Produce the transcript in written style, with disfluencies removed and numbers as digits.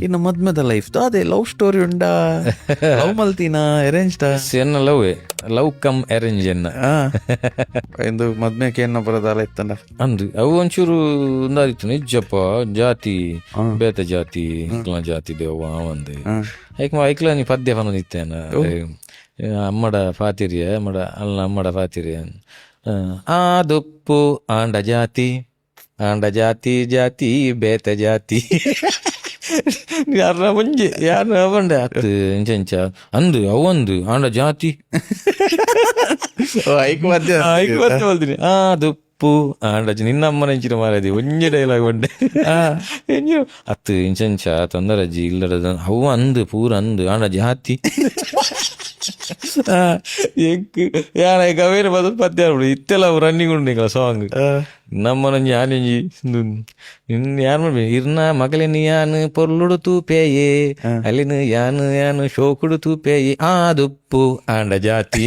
ಇನ್ನು ಮದ್ಮೆದ ಲೈಫ್ ಅದೇ love story ಉಂಡಾ love ಮಲ್ತಿನಾ arranged ಎನ್ನ ಲವ್ ಕಮ್ ಅರೇಂಜ್ ಎನ್ನ ಎಂದು ಮದ್ಮೆಗೆ ಏನ ಬರೋದಲ್ಲ ಇತ್ತಂಡ ಅಂದು ಅವು ಒಂಚೂರು ಒಂದಾದಿತ್ತು ನಿಜಪ್ಪ ಜಾತಿ ಬೇತ ಜಾತಿ ಜಾತಿ ದೇವ ಅವಂದು ಐಕ್ಲ ನೀ ಪದ್ಯ ಪನದಿತ್ತೇನ ಅಮ್ಮಡ ಪಾತಿರಿಯ ಅಮ್ಮಡ ಪಾತಿರಿಯ ಆದೊಪ್ಪು ಆಂಡ ಜಾತಿ ಜಾತಿ ಬೇತ ಜಾತಿ ಯಾರ ಬಂಡೆ ಅತ್ತು ಇಂಚ ಅಂದು ಅವಂದು ಆಂಡ ಜಾತಿ ಹೇಳ್ತೀನಿ ಆದೊಪ್ಪು ಆಂಡ ನಿನ್ನ ಅಮ್ಮನ ಇಂಚಿನ ಮಾರದಿ ಒಂಜೆ ಡೈಲಾಗ್ ಬಂಡೆ ಅತ್ತು ಇಂಚ ತೊಂದರಜ್ಜಿ ಇಲ್ಲದ ಅವು ಅಂದು ಪೂರ ಅಂದು ಆಂಡ ಜಾತಿ ಯಾರ ಗವೇರ ಬದಲು ಪದ್ಯ ಇತ್ತೆಲ್ಲ ರನ್ನಿಂಗ್ ಉಂಡು ಸಾಂಗ್ ನಮ್ಮನಂಜಿ ಆನೆಂಜಿ ಯಾರು ಮಾಡ್ಬೇಕು ಇರ್ನ ಮಗಳೇನು ಯಾನು ಪೊರ್ಲುಡು ತೂಪೇಯೇ ಅಲ್ಲಿನ ಯಾನು ಶೋಕುಡು ತೂಪೇಯೇ ಆದುಪ್ಪು ಆಂಡ ಜಾತಿ